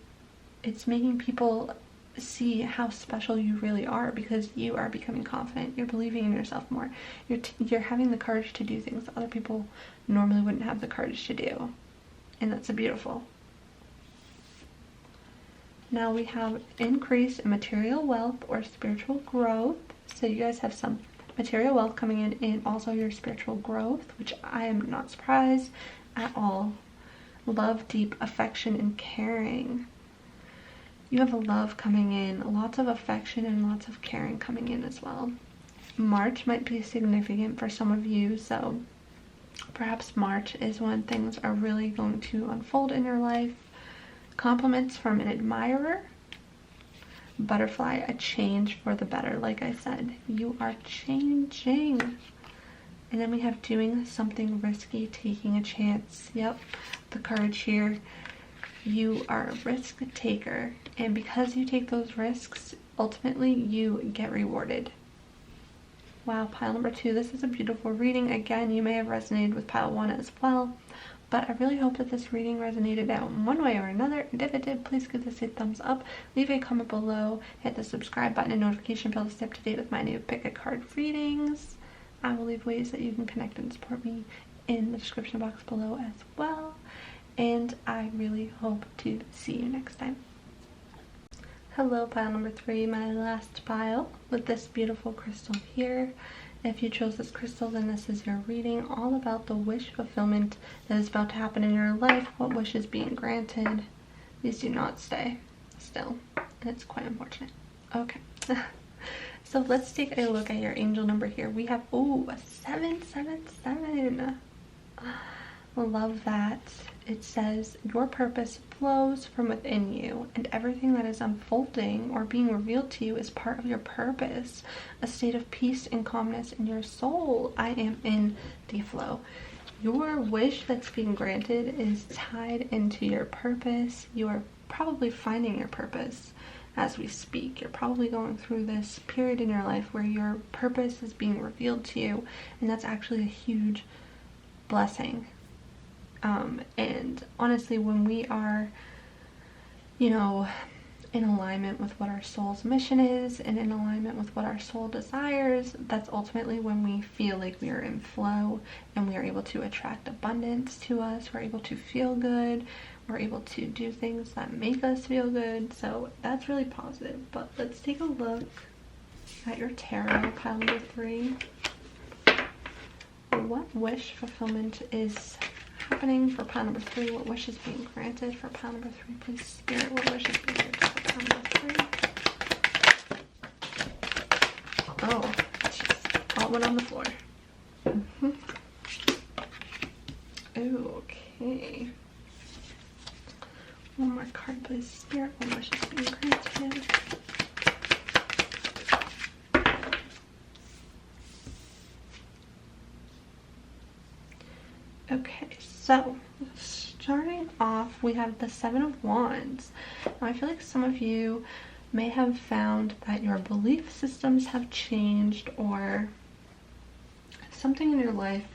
it's making people see how special you really are, because you are becoming confident. You're believing in yourself more. You're having the courage to do things that other people normally wouldn't have the courage to do. And that's beautiful. Now we have increase in material wealth or spiritual growth. So you guys have some material wealth coming in and also your spiritual growth, which I am not surprised at all. Love, deep affection, and caring. You have a love coming in, lots of affection and lots of caring coming in as well. March might be significant for some of you, so perhaps March is when things are really going to unfold in your life. Compliments from an admirer. Butterfly, a change for the better. Like I said, you are changing. And then we have doing something risky, taking a chance. Yep, the courage here. You are a risk taker, and because you take those risks, ultimately you get rewarded. Wow, pile number 2, this is a beautiful reading. Again, you may have resonated with pile 1 as well, but I really hope that this reading resonated in one way or another. And if it did, please give this a thumbs up, leave a comment below, hit the subscribe button and notification bell to stay up to date with my new pick a card readings. I will leave ways that you can connect and support me in the description box below as well. And I really hope to see you next time. Hello, pile number 3, my last pile with this beautiful crystal here. If you chose this crystal, then this is your reading all about the wish fulfillment that is about to happen in your life. What wish is being granted? These do not stay still, and it's quite unfortunate. Okay. So let's take a look at your angel number here. We have, ooh, a 777. love that it says your purpose flows from within you, and everything that is unfolding or being revealed to you is part of your purpose, a state of peace and calmness in your soul. I am in the flow. Your wish that's being granted is tied into your purpose. You are probably finding your purpose as we speak. You're probably going through this period in your life where your purpose is being revealed to you, and that's actually a huge blessing. And honestly, when we are, in alignment with what our soul's mission is and in alignment with what our soul desires, that's ultimately when we feel like we are in flow and we are able to attract abundance to us. We're able to feel good. We're able to do things that make us feel good. So that's really positive. But let's take a look at your tarot, pile number 3. What wish fulfillment is happening for pile number 3? What wish is being granted for pile number 3? Please, Spirit, what wish is being granted for pile number 3? Oh, jeez. All went on the floor. Okay. One more card, please. Spirit, what wish is being granted? Okay, so starting off, we have the 7 of Wands. Now, I feel like some of you may have found that your belief systems have changed, or something in your life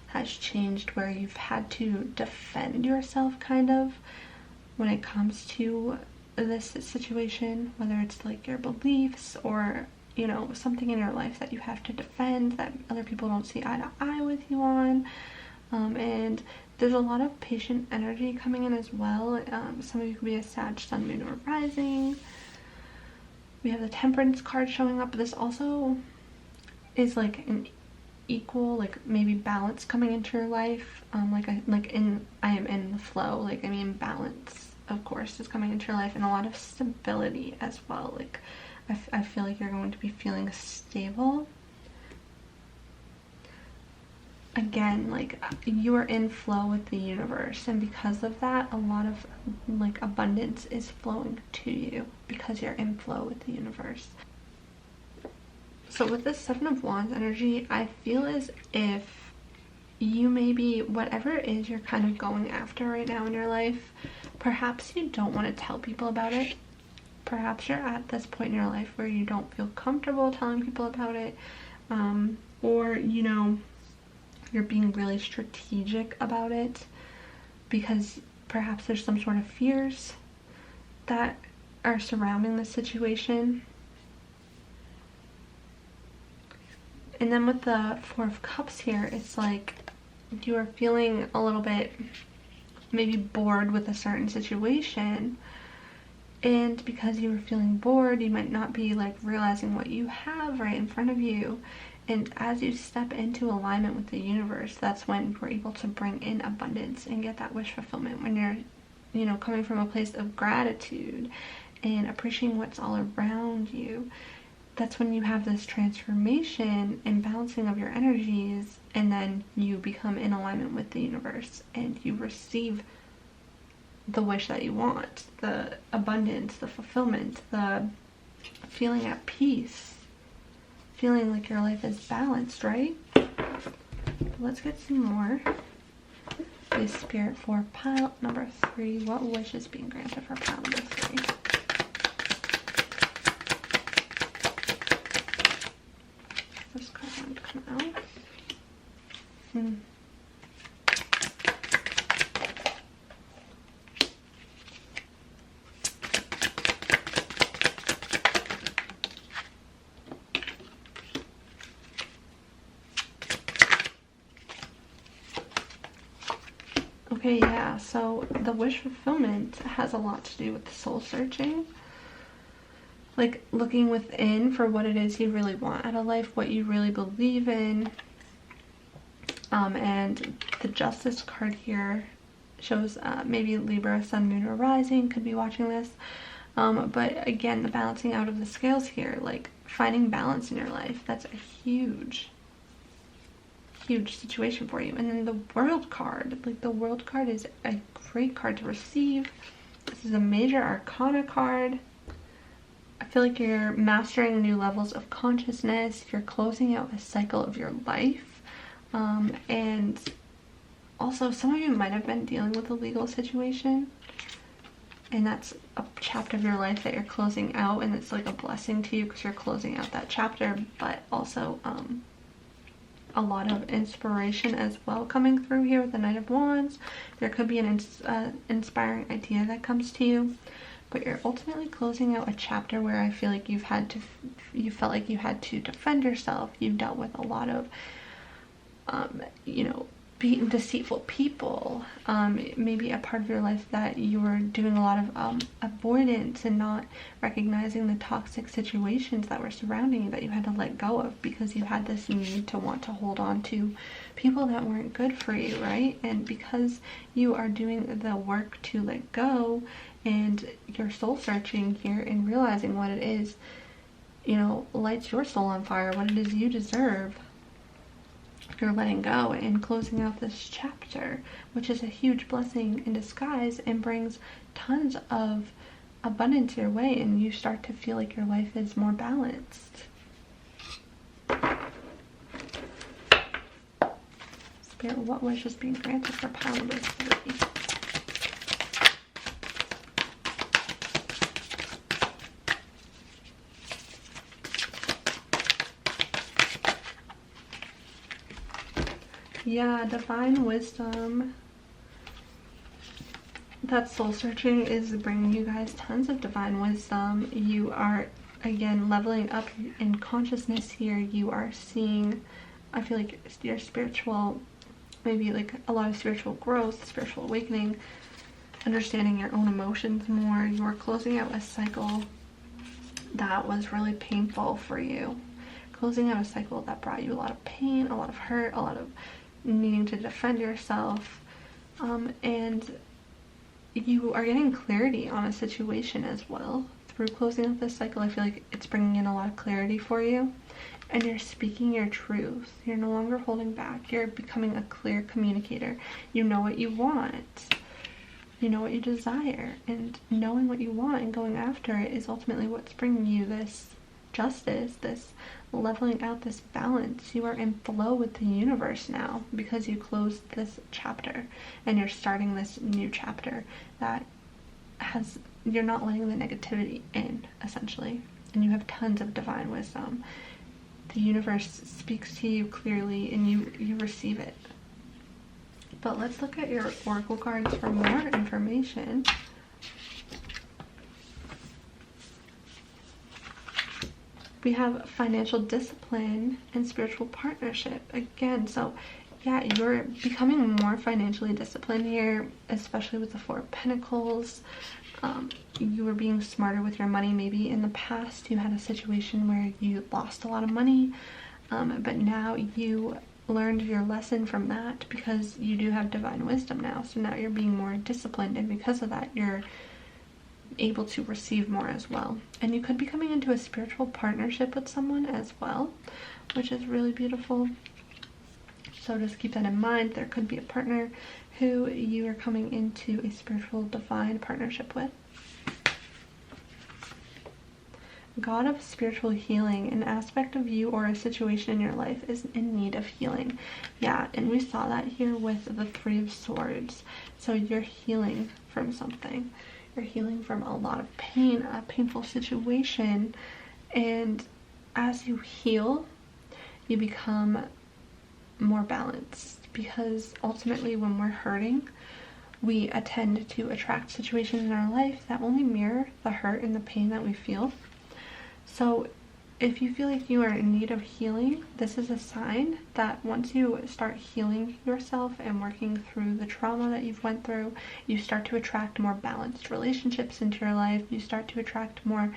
has changed where you've had to defend yourself kind of when it comes to this situation, whether it's like your beliefs or something in your life that you have to defend that other people don't see eye to eye with you on. And there's a lot of patient energy coming in as well. Some of you could be a Sag, Sun, Moon, or Rising. We have the Temperance card showing up. This also is like an equal, like maybe balance coming into your life. I am in the flow. Like, I mean, balance, of course, is coming into your life, and a lot of stability as well. Like, I feel like you're going to be feeling stable. Again, like, you are in flow with the universe, and because of that, a lot of like abundance is flowing to you because you're in flow with the universe. So with this 7 of Wands energy, I feel as if you maybe, whatever it is you're kind of going after right now in your life, perhaps you don't want to tell people about it. Perhaps you're at this point in your life where you don't feel comfortable telling people about it, or you're being really strategic about it because perhaps there's some sort of fears that are surrounding the situation. And then with the 4 of Cups here, it's like you are feeling a little bit maybe bored with a certain situation, and because you were feeling bored, you might not be like realizing what you have right in front of you. And as you step into alignment with the universe, that's when we're able to bring in abundance and get that wish fulfillment. When you're, coming from a place of gratitude and appreciating what's all around you, that's when you have this transformation and balancing of your energies, and then you become in alignment with the universe and you receive the wish that you want, the abundance, the fulfillment, the feeling at peace, feeling like your life is balanced, right? Let's get some more. Please, Spirit, for pile number 3. What wish is being granted for pile number 3? This card wanted to come out. Okay, yeah, so the wish fulfillment has a lot to do with the soul searching. Like looking within for what it is you really want out of life, what you really believe in. And the Justice card here shows maybe Libra, Sun, Moon, or Rising could be watching this. But again, the balancing out of the scales here, like finding balance in your life, that's a huge huge situation for you. And then the World card, like the World card is a great card to receive. This is a major arcana card. I feel like you're mastering new levels of consciousness. You're closing out a cycle of your life. And also, some of you might have been dealing with a legal situation, and that's a chapter of your life that you're closing out, and it's like a blessing to you because you're closing out that chapter, but also a lot of inspiration as well coming through here with the Knight of Wands. There could be an inspiring idea that comes to you, but you're ultimately closing out a chapter where I feel like you felt like you had to defend yourself. You've dealt with a lot of you know, being deceitful people, maybe a part of your life that you were doing a lot of avoidance and not recognizing the toxic situations that were surrounding you that you had to let go of because you had this need to want to hold on to people that weren't good for you, right? And because you are doing the work to let go and you're soul searching here and realizing what it is, you know, lights your soul on fire, what it is you deserve, you're letting go and closing out this chapter, which is a huge blessing in disguise and brings tons of abundance your way, and you start to feel like your life is more balanced. Spirit, what wish is being granted for pile number 3? Yeah, divine wisdom. That soul searching is bringing you guys tons of divine wisdom. You are, again, leveling up in consciousness here. You are seeing, I feel like, your spiritual, maybe like a lot of spiritual growth, spiritual awakening, understanding your own emotions more. You are closing out a cycle that was really painful for you. Closing out a cycle that brought you a lot of pain, a lot of hurt, a lot of needing to defend yourself, and you are getting clarity on a situation as well through closing up this cycle. I feel like it's bringing in a lot of clarity for you, and you're speaking your truth. You're no longer holding back. You're becoming a clear communicator. You know what you want, you know what you desire, and knowing what you want and going after it is ultimately what's bringing you this justice, this leveling out, this balance. You are in flow with the universe now because you closed this chapter and you're starting this new chapter that has, you're not letting the negativity in, essentially, and you have tons of divine wisdom. The universe speaks to you clearly and you receive it. But let's look at your oracle cards for more information. We have financial discipline and spiritual partnership. Again, so yeah, you're becoming more financially disciplined here, especially with the Four of Pentacles. You were being smarter with your money. Maybe in the past you had a situation where you lost a lot of money, but now you learned your lesson from that because you do have divine wisdom now. So now you're being more disciplined, and because of that, you're able to receive more as well. And you could be coming into a spiritual partnership with someone as well, which is really beautiful. So just keep that in mind. There could be a partner who you are coming into a spiritual divine partnership with. God of spiritual healing. An aspect of you or a situation in your life is in need of healing. Yeah, and we saw that here with the Three of Swords. So you're healing from something. You're healing from a lot of pain, a painful situation, and as you heal, you become more balanced, because ultimately when we're hurting, we tend to attract situations in our life that only mirror the hurt and the pain that we feel. So if you feel like you are in need of healing, this is a sign that once you start healing yourself and working through the trauma that you've went through, you start to attract more balanced relationships into your life. You start to attract more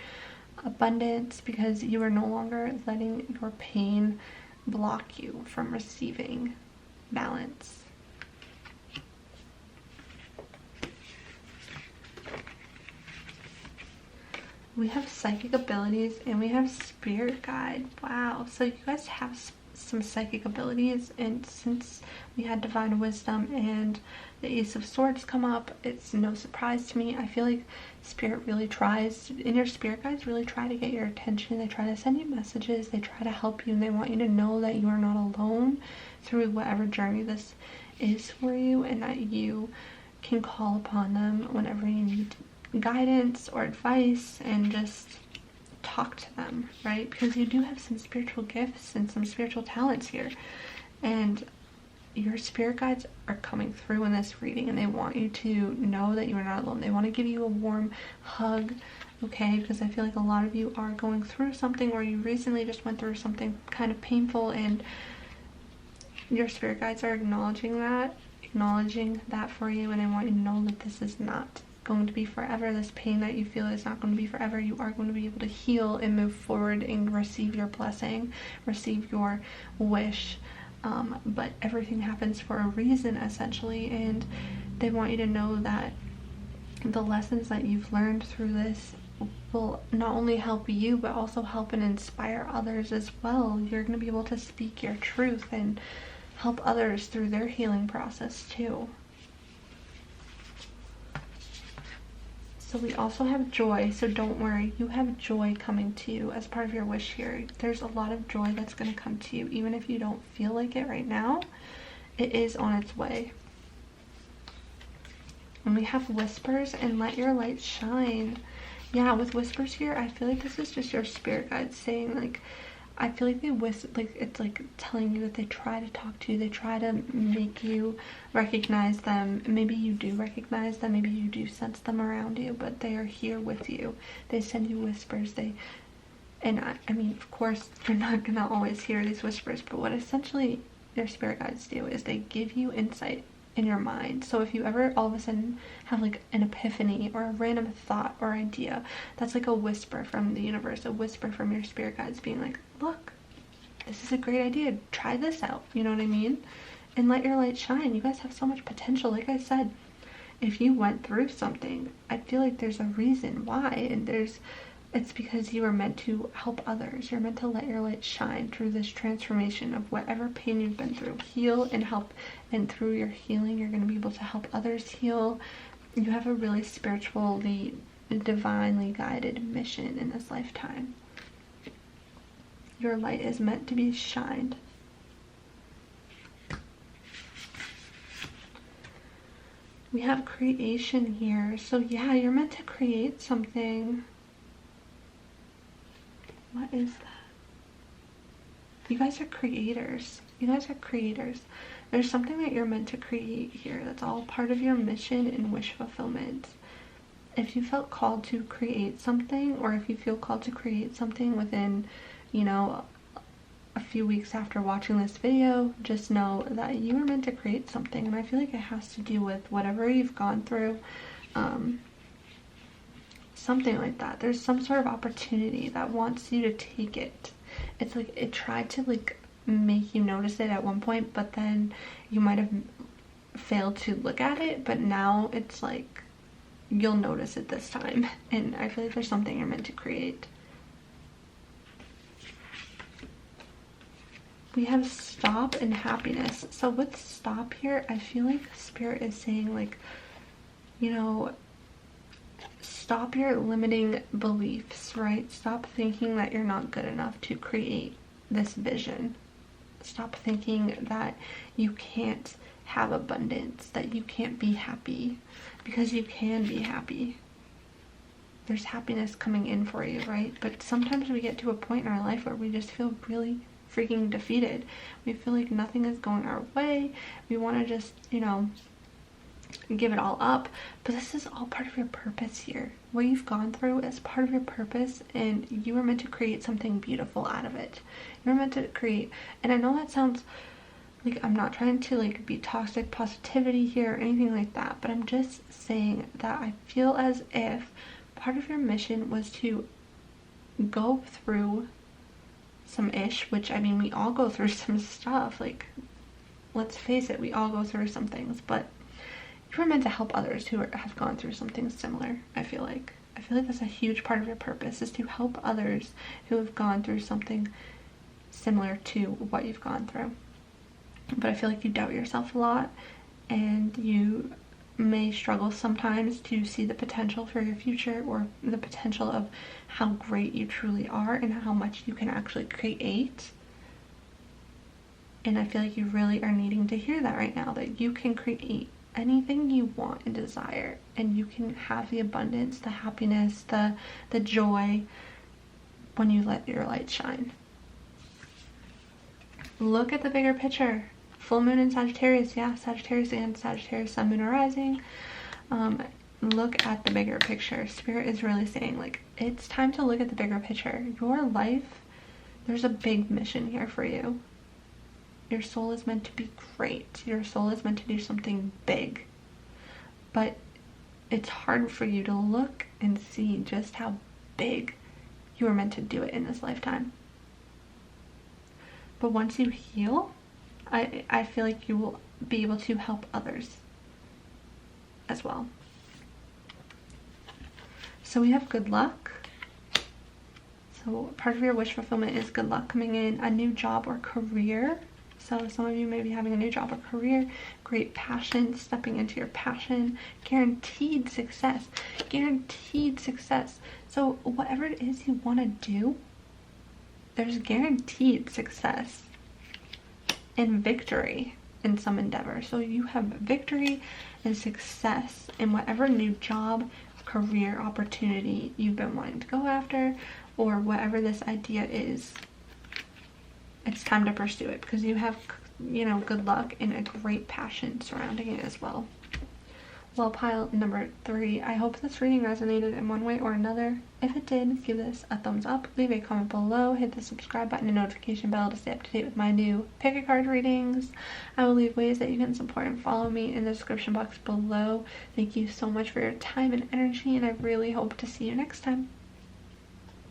abundance because you are no longer letting your pain block you from receiving balance. We have psychic abilities and we have spirit guide. Wow, so you guys have some psychic abilities, and since we had divine wisdom and the Ace of Swords come up, it's no surprise to me. I feel like spirit really tries, and your spirit guides really try to get your attention. They try to send you messages, they try to help you, and they want you to know that you are not alone through whatever journey this is for you, and that you can call upon them whenever you need guidance or advice, and just talk to them, right? Because you do have some spiritual gifts and some spiritual talents here, and your spirit guides are coming through in this reading, and they want you to know that you are not alone. They want to give you a warm hug, okay? Because I feel like a lot of you are going through something, or you recently just went through something kind of painful, and your spirit guides are acknowledging that for you, and I want you to know that this is not going to be forever. This pain that you feel is not going to be forever. You are going to be able to heal and move forward and receive your blessing, receive your wish, but everything happens for a reason, essentially, and they want you to know that the lessons that you've learned through this will not only help you, but also help and inspire others as well. You're going to be able to speak your truth and help others through their healing process too. So we also have joy, so don't worry, you have joy coming to you as part of your wish here. There's a lot of joy that's going to come to you, even if you don't feel like it right now. It is on its way. And we have whispers and let your light shine. Yeah, with whispers here, I feel like this is just your spirit guides saying, like, I feel like they it's like telling you that they try to talk to you, they try to make you recognize them. Maybe you do recognize them, maybe you do sense them around you, but they are here with you. They send you whispers, I mean, of course, you're not gonna always hear these whispers, but what essentially your spirit guides do is they give you insight in your mind. So if you ever all of a sudden have like an epiphany or a random thought or idea, that's like a whisper from the universe, a whisper from your spirit guides being like, look, this is a great idea, try this out, you know what I mean? And let your light shine. You guys have so much potential. Like I said, if you went through something, I feel like there's a reason why, and it's because you are meant to help others. You're meant to let your light shine through this transformation of whatever pain you've been through. Heal and help, and through your healing, you're going to be able to help others heal. You have a really spiritually, divinely guided mission in this lifetime. Your light is meant to be shined. We have creation here. So yeah, you're meant to create something. What is that? You guys are creators. You guys are creators. There's something that you're meant to create here. That's all part of your mission and wish fulfillment. If you felt called to create something, or if you feel called to create something within, you know, a few weeks after watching this video, just know that you are meant to create something. And I feel like it has to do with whatever you've gone through. Something like that. There's some sort of opportunity that wants you to take it. It's like it tried to like make you notice it at one point, but then you might have failed to look at it, but now it's like you'll notice it this time. And I feel like there's something you're meant to create. We have stop and happiness. So with stop here, I feel like Spirit is saying, like, you know, stop your limiting beliefs, right? Stop thinking that you're not good enough to create this vision. Stop thinking that you can't have abundance, that you can't be happy, because you can be happy. There's happiness coming in for you, right? But sometimes we get to a point in our life where we just feel really freaking defeated. We feel like nothing is going our way. We want to just, you know, give it all up. But this is all part of your purpose here. What you've gone through is part of your purpose, and you were meant to create something beautiful out of it. You're meant to create, and I know that sounds like I'm not trying to like be toxic positivity here or anything like that, but I'm just saying that I feel as if part of your mission was to go through some ish, which I mean, we all go through some stuff, like, let's face it, we all go through some things, but you were meant to help others who have gone through something similar. I feel like that's a huge part of your purpose, is to help others who have gone through something similar to what you've gone through. But I feel like you doubt yourself a lot, and you may struggle sometimes to see the potential for your future, or the potential of how great you truly are and how much you can actually create. And I feel like you really are needing to hear that right now, that you can create anything you want and desire, and you can have the abundance, the happiness, the joy when you let your light shine. Look at the bigger picture. Full moon in Sagittarius, yeah, Sagittarius and Sagittarius, sun, moon, or rising. Look at the bigger picture. Spirit is really saying, like, it's time to look at the bigger picture. Your life, there's a big mission here for you. Your soul is meant to be great. Your soul is meant to do something big. But it's hard for you to look and see just how big you were meant to do it in this lifetime. But once you heal, I feel like you will be able to help others as well. So we have good luck. So part of your wish fulfillment is good luck coming in, a new job or career. So some of you may be having a new job or career, great passion, stepping into your passion, guaranteed success, guaranteed success. So whatever it is you want to do, there's guaranteed success and victory in some endeavor. So you have victory and success in whatever new job, career opportunity you've been wanting to go after, or whatever this idea is. It's time to pursue it, because you have, you know, good luck and a great passion surrounding it as well. Well, pile number 3, I hope this reading resonated in one way or another. If it did, give this a thumbs up, leave a comment below, hit the subscribe button and notification bell to stay up to date with my new pick a card readings. I will leave ways that you can support and follow me in the description box below. Thank you so much for your time and energy, and I really hope to see you next time.